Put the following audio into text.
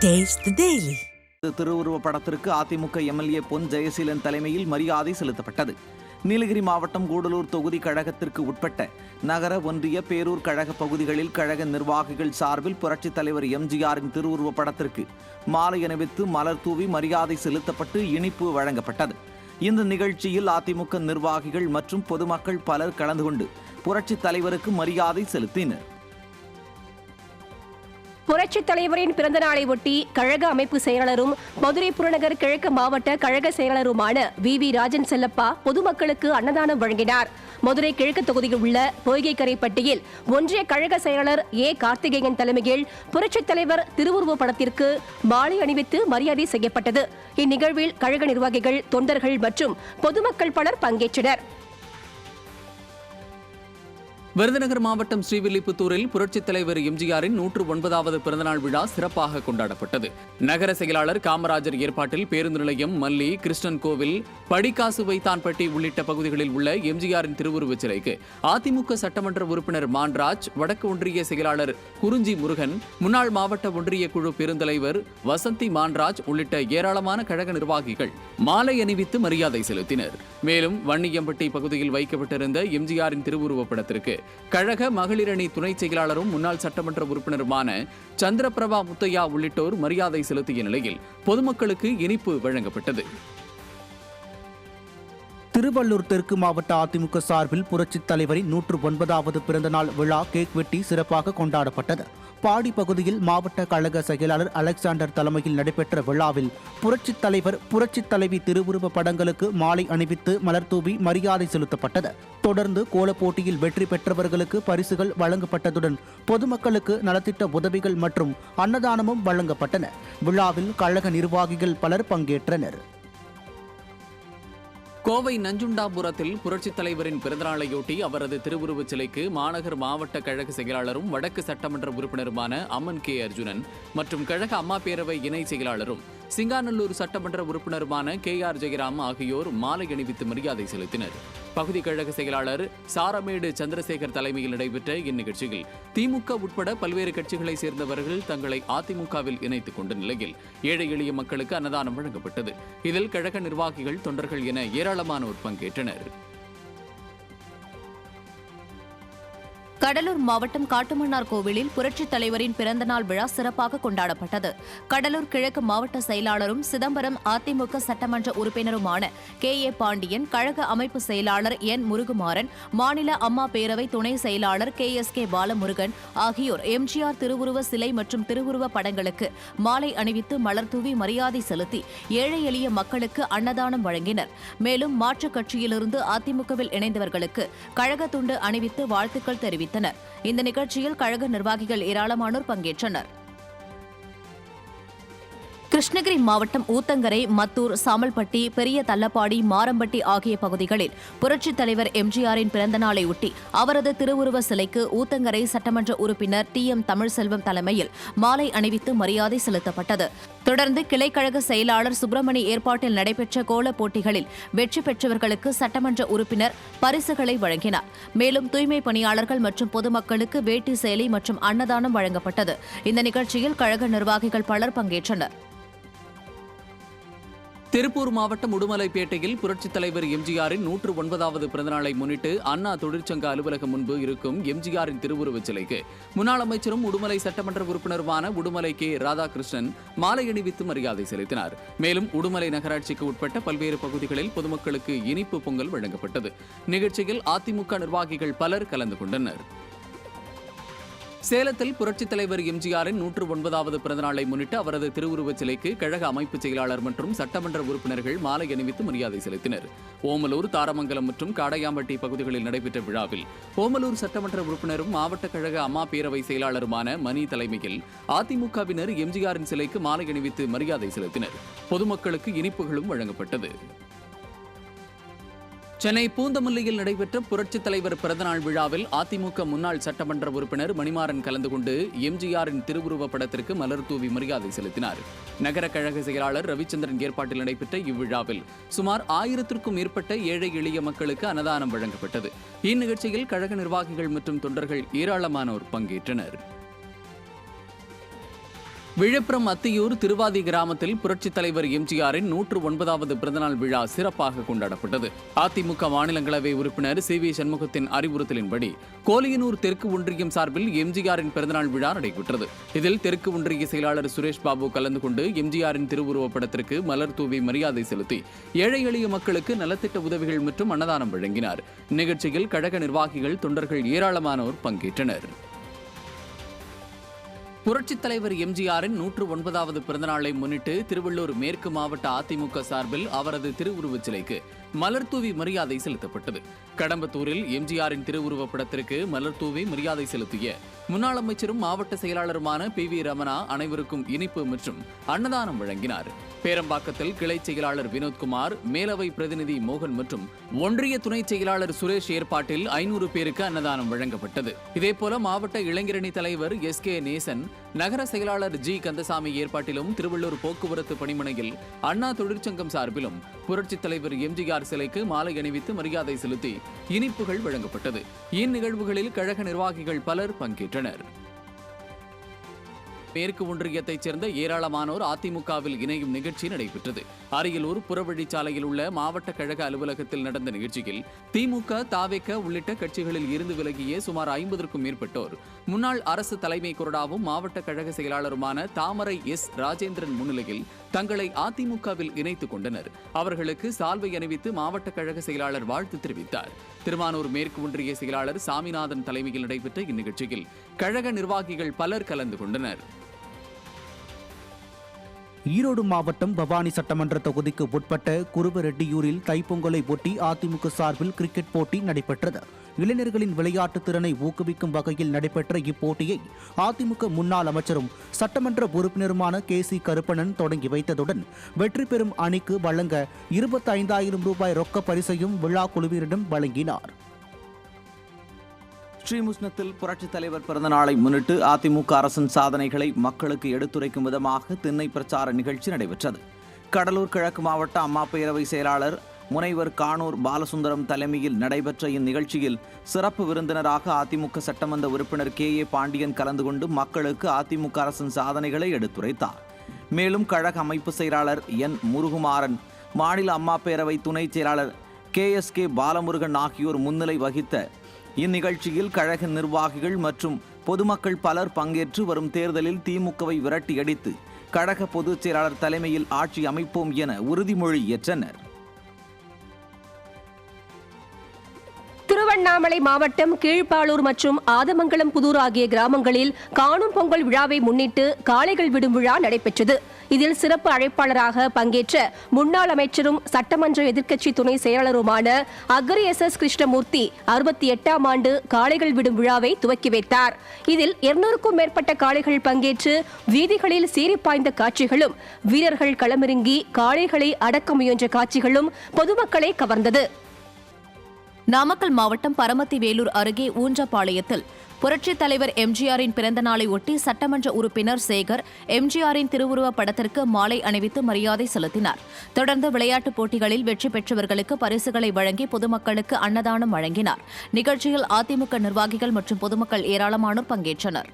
Taste the Daily. திருவுருவ படத்திற்கு AIADMK MLA பொன் ஜெயசீலன் தலைமையில் மரியாதை செலுத்தப்பட்டது. நீலகிரி மாவட்டம் கூடலூர் தொகுதி கழகத்திற்கு உட்பட்ட நகர, ஒன்றிய, பேரூர் கழக பகுதிகளில் கழக நிர்வாகிகள் சார்பில் புரட்சித் தலைவர் எம்ஜிஆரின் திருவுருவ படத்திற்கு மாலை அணிவித்து மலர் தூவி மரியாதை செலுத்தப்பட்டு இனிப்பு வழங்கப்பட்டது. இந்த நிகழ்ச்சியில் அதிமுக நிர்வாகிகள் மற்றும் பொதுமக்கள் பலர் கலந்து கொண்டு புரட்சித் தலைவருக்கு மரியாதை செலுத்தினர். புரட்சித் தலைவரின் பிறந்த நாளை ஒட்டி கழக அமைப்பு செயலாளரும் மதுரை புறநகர் கிழக்கு மாவட்ட கழக செயலாளருமான வி ராஜன் செல்லப்பா பொதுமக்களுக்கு அன்னதானம் வழங்கினார். மதுரை கிழக்கு தொகுதியில் உள்ள பொய்கைக்கரைப்பட்டியில் ஒன்றிய கழக செயலாளர் கார்த்திகேயன் தலைமையில் புரட்சித் தலைவர் திருவுருவ படத்திற்கு மாலை அணிவித்து மரியாதை செய்யப்பட்டது. இந்நிகழ்வில் கழக நிர்வாகிகள், தொண்டர்கள் மற்றும் பொதுமக்கள் பலர் பங்கேற்றனர். விருதுநகர் மாவட்டம் ஸ்ரீவில்லிபுத்தூரில் புரட்சித் தலைவர் எம்ஜிஆரின் 109வது பிறந்தநாள் விழா சிறப்பாக கொண்டாடப்பட்டது. நகர செயலாளர் காமராஜர் ஏற்பாட்டில் பேருந்து நிலையம், மல்லி, கிருஷ்ணன் கோவில், படிக்காசு வைத்தான்பட்டி உள்ளிட்ட பகுதிகளில் உள்ள எம்ஜிஆரின் திருவுருவச் சிலைக்கு அதிமுக சட்டமன்ற உறுப்பினர் மான்ராஜ், வடக்கு ஒன்றிய செயலாளர் குறிஞ்சி முருகன், முன்னாள் மாவட்ட ஒன்றிய குழு பெருந்தலைவர் வசந்தி மான்ராஜ் உள்ளிட்ட ஏராளமான கழக நிர்வாகிகள் மாலை அணிவித்து மரியாதை செலுத்தினர். மேலும் வன்னியம்பட்டி பகுதியில் வைக்கப்பட்டிருந்த எம்ஜிஆரின் திருவுருவ படத்திற்கு கழக மகளிரணி துணை செயலாளரும் முன்னாள் சட்டமன்ற உறுப்பினருமான சந்திரபிரபா முத்தையா உள்ளிட்டோர் மரியாதை செலுத்திய நிலையில் பொதுமக்களுக்கு இனிப்பு வழங்கப்பட்டது. திருவள்ளூர் தெற்கு மாவட்ட அதிமுக சார்பில் புரட்சித் தலைவரின் 109வது பிறந்தநாள் விழா கேக் வெட்டி சிறப்பாக கொண்டாடப்பட்டது. பாடி பகுதியில் மாவட்ட கழக செயலாளர் அலெக்சாண்டர் தலைமையில் நடைபெற்ற விழாவில் புரட்சித் தலைவர், புரட்சித் தலைவி திருவுருவ படங்களுக்கு மாலை அணிவித்து மலர் தூவி மரியாதை செலுத்தப்பட்டது. தொடர்ந்து கோலப் போட்டியில் வெற்றி பெற்றவர்களுக்கு பரிசுகள் வழங்கப்பட்டதுடன் பொதுமக்களுக்கு நலத்திட்ட உதவிகள் மற்றும் அன்னதானமும் வழங்கப்பட்டன. விழாவில் கழக நிர்வாகிகள் பலர் பங்கேற்றனர். கோவை நஞ்சுண்டாபுரத்தில் புரட்சித் தலைவரின் பிறந்தநாளையொட்டி அவரது திருவுருவச் சிலைக்கு மாநகர் மாவட்ட கழக செயலாளரும் வடக்கு சட்டமன்ற உறுப்பினருமான அம்மன் அர்ஜுனன் மற்றும் கழக அம்மா பேரவை இணை செயலாளரும் சிங்காநல்லூர் சட்டமன்ற உறுப்பினருமான KR ஜெயராம் ஆகியோர் மாலை அணிவித்து மரியாதை செலுத்தினர். பகுதி கழக செயலாளர் சாரமேடு சந்திரசேகர் தலைமையில் நடைபெற்ற இந்நிகழ்ச்சியில் திமுக உட்பட பல்வேறு கட்சிகளை சேர்ந்தவர்கள் தங்களை அதிமுகவில் இணைத்துக் கொண்ட நிலையில் ஏழை எளிய மக்களுக்கு அன்னதானம் வழங்கப்பட்டது. இதில் கழக நிர்வாகிகள், தொண்டர்கள் என ஏராளமானோர் பங்கேற்றனர். கடலூர் மாவட்டம் காட்டுமன்னார் கோவிலில் புரட்சித் தலைவரின் பிறந்தநாள் விழா சிறப்பாக கொண்டாடப்பட்டது. கடலூர் கிழக்கு மாவட்ட செயலாளரும் சிதம்பரம் அதிமுக சட்டமன்ற உறுப்பினருமான KA பாண்டியன், கழக அமைப்பு செயலாளர் N முருகுமாறன், மாநில அம்மா பேரவை துணை செயலாளர் KSK பாலமுருகன் ஆகியோர் எம்ஜிஆர் திருவுருவ சிலை மற்றும் திருவுருவ படங்களுக்கு மாலை அணிவித்து மலர் தூவி மரியாதை செலுத்தி ஏழை எளிய மக்களுக்கு அன்னதானம் வழங்கினர். மேலும் மாற்றுக் கட்சியிலிருந்து அதிமுகவில் இணைந்தவர்களுக்கு கழக துண்டு அணிவித்து வாழ்த்துக்கள் தெரிவித்தனர். இந்த நிகழ்ச்சியில் கழக நிர்வாகிகள் ஏராளமானோர் பங்கேற்றனர். கிருஷ்ணகிரி மாவட்டம் ஊத்தங்கரை, மத்தூர், சாமல்பட்டி, பெரிய தள்ளப்பாடி, மாரம்பட்டி ஆகிய பகுதிகளில் புரட்சித் தலைவர் எம்ஜிஆரின் பிறந்த நாளை ஒட்டி அவரது திருவுருவ சிலைக்கு ஊத்தங்கரை சட்டமன்ற உறுப்பினர் TM தமிழ்செல்வம் தலைமையில் மாலை அணிவித்து மரியாதை செலுத்தப்பட்டது. தொடர்ந்து கிளைக்கழக செயலாளர் சுப்பிரமணி ஏற்பாட்டில் நடைபெற்ற கோலப் போட்டிகளில் வெற்றி பெற்றவர்களுக்கு சட்டமன்ற உறுப்பினர் பரிசுகளை வழங்கினார். மேலும் தூய்மை பணியாளர்கள் மற்றும் பொதுமக்களுக்கு வேட்டி, சேலை மற்றும் அன்னதானம் வழங்கப்பட்டது. இந்த நிகழ்ச்சியில் கழக நிர்வாகிகள் பலர் பங்கேற்றனர். திருப்பூர் மாவட்டம் உடுமலைப்பேட்டையில் புரட்சித் தலைவர் எம்ஜிஆரின் 109வது பிறந்தநாளை முன்னிட்டு அண்ணா தொழிற்சங்க அலுவலகம் முன்பு இருக்கும் எம்ஜிஆரின் திருவுருவச் சிலைக்கு முன்னாள் அமைச்சரும் உடுமலை சட்டமன்ற உறுப்பினருமான உடுமலை ராதாகிருஷ்ணன் மாலை அணிவித்து மரியாதை செலுத்தினார். மேலும் உடுமலை நகராட்சிக்கு உட்பட்ட பல்வேறு பகுதிகளில் பொதுமக்களுக்கு இனிப்பு பொங்கல் வழங்கப்பட்டது. நிகழ்ச்சியில் அதிமுக நிர்வாகிகள் பலர் கலந்து கொண்டனர். சேலத்தில் புரட்சித் தலைவர் எம்ஜிஆரின் 109வது பிறந்தநாளை முன்னிட்டு அவரது திருவுருவச் சிலைக்கு கழக அமைப்பு செயலாளர் மற்றும் சட்டமன்ற உறுப்பினர்கள் மாலை அணிவித்து மரியாதை செலுத்தினர். ஓமலூர், தாரமங்கலம் மற்றும் காடையாம்பட்டி பகுதிகளில் நடைபெற்ற விழாவில் ஓமலூர் சட்டமன்ற உறுப்பினரும் மாவட்ட கழக அம்மா பேரவை செயலாளருமான மணி தலைமையில் அதிமுகவினர் எம்ஜிஆரின் சிலைக்கு மாலை அணிவித்து மரியாதை செலுத்தினர். பொதுமக்களுக்கு இனிப்புகளும் வழங்கப்பட்டது. சென்னை பூந்தமல்லியில் நடைபெற்ற புரட்சித் தலைவர் பிறந்தநாள் விழாவில் அதிமுக முன்னாள் சட்டமன்ற உறுப்பினர் மணிமாறன் கலந்து கொண்டு எம்ஜிஆரின் திருவுருவ படத்திற்கு மலர் தூவி மரியாதை செலுத்தினார். நகர கழக செயலாளர் ரவிச்சந்திரன் ஏற்பாட்டில் நடைபெற்ற இவ்விழாவில் சுமார் 1000க்கும் மேற்பட்ட ஏழை எளிய மக்களுக்கு அன்னதானம் வழங்கப்பட்டது. இந்நிகழ்ச்சியில் கழக நிர்வாகிகள் மற்றும் தொண்டர்கள் ஏராளமானோர் பங்கேற்றனர். விழுப்புரம் அத்தியூர் திருவாதி கிராமத்தில் புரட்சித் தலைவர் எம்ஜிஆரின் 109வது பிறந்தநாள் விழா சிறப்பாக கொண்டாடப்பட்டது. அதிமுக மாநிலங்களவை உறுப்பினர் சி.வி. சண்முகத்தின் அறிவுறுத்தலின்படி கோலியனூர் தெற்கு ஒன்றியம் சார்பில் எம்ஜிஆரின் பிறந்தநாள் விழா நடைபெற்றது. இதில் தெற்கு ஒன்றிய செயலாளர் சுரேஷ் பாபு கலந்து கொண்டு எம்ஜிஆரின் திருவுருவப் படத்திற்கு மலர் தூவி மரியாதை செலுத்தி ஏழை எளிய மக்களுக்கு நலத்திட்ட உதவிகள் மற்றும் அன்னதானம் வழங்கினார். நிகழ்ச்சியில் கழக நிர்வாகிகள், தொண்டர்கள் ஏராளமானோர் பங்கேற்றனர். புரட்சித் தலைவர் எம்ஜிஆரின் 109வது பிறந்தநாளை முன்னிட்டு திருவள்ளூர் மேற்கு மாவட்ட அதிமுக சார்பில் அவரது திருவுருவச் சிலைக்கு மலர் தூவி மரியாதை செலுத்தப்பட்டது. கடம்பத்தூரில் எம்ஜிஆரின் திருவுருவப் படத்திற்கு மலர் தூவி மரியாதை செலுத்திய முன்னாள் அமைச்சரும் மாவட்ட செயலாளருமான பி.வி. ரமணா அனைவருக்கும் இனிப்பு மற்றும் அன்னதானம் வழங்கினார். பேரம்பாக்கத்தில் கிளை செயலாளர் வினோத்குமார், மேலவை பிரதிநிதி மோகன் மற்றும் ஒன்றிய துணை செயலாளர் சுரேஷ் ஏற்பாட்டில் 500 பேருக்கு அன்னதானம் வழங்கப்பட்டது. இதேபோல மாவட்ட இளைஞரணி தலைவர் எஸ்.கே. நேசன், நகர செயலாளர் ஜி. கந்தசாமி ஏற்பாட்டிலும் திருவள்ளூர் போக்குவரத்து பணிமனையில் அண்ணா தொழிற்சங்கம் சார்பிலும் புரட்சித் தலைவர் எம்ஜிஆர் சிலைக்கு மாலை அணிவித்து மரியாதை செலுத்தி இனிப்புகள் வழங்கப்பட்டது. இந்நிகழ்வுகளில் கழக நிர்வாகிகள் பலர் பங்கேற்றனர். மேற்கு ஒன்றியத்தைச் சேர்ந்த ஏராளமானோர் அதிமுகவில் இணையும் நிகழ்ச்சி நடைபெற்றது. அரியலூர் புறவழிச்சாலையில் உள்ள மாவட்ட கழக அலுவலகத்தில் நடந்த நிகழ்ச்சியில் திமுக, தாவேக உள்ளிட்ட கட்சிகளில் இருந்து விலகிய சுமார் 50க்கும் மேற்பட்டோர் முன்னாள் அரசு தலைமை கொறடாவும் மாவட்ட கழக செயலாளருமான தாமரை எஸ். ராஜேந்திரன் முன்னிலையில் தங்களை அதிமுகவில் இணைத்துக் கொண்டனர். அவர்களுக்கு சால்வை அணிவித்து மாவட்ட கழக செயலாளர் வாழ்த்து தெரிவித்தார். திருமானூர் மேற்கு ஒன்றிய செயலாளர் சாமிநாதன் தலைமையில் நடைபெற்ற இந்நிகழ்ச்சியில் கழக நிர்வாகிகள் பலர் கலந்து கொண்டனர். ஈரோடு மாவட்டம் பவானி சட்டமன்ற தொகுதிக்கு உட்பட்ட குருவரெட்டியூரில் தைப்பொங்கலை ஒட்டி அதிமுக சார்பில் கிரிக்கெட் போட்டி நடைபெற்றது. இளைஞர்களின் விளையாட்டு திறனை ஊக்குவிக்கும் வகையில் நடைபெற்ற இப்போட்டியை அதிமுக முன்னாள் அமைச்சரும் சட்டமன்ற உறுப்பினருமான கே.சி. கருப்பணன் தொடங்கி வைத்ததுடன் வெற்றி பெறும் அணிக்கு வழங்க 25,000 ரூபாய் ரொக்க பரிசையும் விழா குழுவினரிடம் வழங்கினார். ஸ்ரீமுஷ்ணத்தில் புரட்சித் தலைவர் பிறந்த நாளை முன்னிட்டு அதிமுக அரசின் சாதனைகளை மக்களுக்கு எடுத்துரைக்கும் விதமாக திண்ணை பிரச்சார நிகழ்ச்சி நடைபெற்றது. கடலூர் கிழக்கு மாவட்ட அம்மா பேரவை செயலாளர் முனைவர் கானூர் பாலசுந்தரம் தலைமையில் நடைபெற்ற இந்நிகழ்ச்சியில் சிறப்பு விருந்தினராக அதிமுக சட்டமன்ற உறுப்பினர் கே.ஏ. பாண்டியன் கலந்து கொண்டு மக்களுக்கு அதிமுக அரசின் சாதனைகளை எடுத்துரைத்தார். மேலும் கழக அமைப்பு செயலாளர் என். முருகுமாறன், மாநில அம்மா பேரவை துணை செயலாளர் கே.எஸ்.கே. பாலமுருகன் ஆகியோர் முன்னிலை வகித்த இந்நிகழ்ச்சியில் கழக நிர்வாகிகள் மற்றும் பொதுமக்கள் பலர் பங்கேற்று வரும் தேர்தலில் திமுகவை விரட்டியடித்து கழக பொதுச் செயலாளர் தலைமையில் ஆட்சி அமைப்போம் என உறுதிமொழி ஏற்றனர். திருவண்ணாமலை மாவட்டம் கீழ்ப்பாளூர் மற்றும் ஆதமங்கலம் புதூர் ஆகிய கிராமங்களில் காணும் பொங்கல் விழாவை முன்னிட்டு காளைகள் விடும் விழா நடைபெற்றது. இதில் சிறப்பு அழைப்பாளராக பங்கேற்ற முன்னாள் அமைச்சரும் சட்டமன்ற எதிர்க்கட்சி துணை செயலாளருமான அக்ரி எஸ். கிருஷ்ணமூர்த்தி 68ஆம் ஆண்டு காளைகள் விடும் விழாவை துவக்கி வைத்தார். இதில் 200க்கும் மேற்பட்ட காளைகள் பங்கேற்று வீதிகளில் சீறிப்பாய்ந்த காட்சிகளும், வீரர்கள் களமிறங்கி காளைகளை அடக்க முயன்ற காட்சிகளும் பொதுமக்களை கவர்ந்தது. நாமக்கல் மாவட்டம் பரமத்தி வேலூர் அருகே ஊன்றபாளையத்தில் புரட்சித் தலைவர் எம்ஜிஆரின் பிறந்த நாளை ஒட்டி சட்டமன்ற உறுப்பினர் சேகர் எம்ஜிஆரின் திருவுருவப் படத்திற்கு மாலை அணிவித்து மரியாதை செலுத்தினார். தொடர்ந்து விளையாட்டுப் போட்டிகளில் வெற்றி பெற்றவர்களுக்கு பரிசுகளை வழங்கி பொதுமக்களுக்கு அன்னதானம் வழங்கினார். நிகழ்ச்சியில் அதிமுக நிர்வாகிகள் மற்றும் பொதுமக்கள் ஏராளமானோர் பங்கேற்றனர்.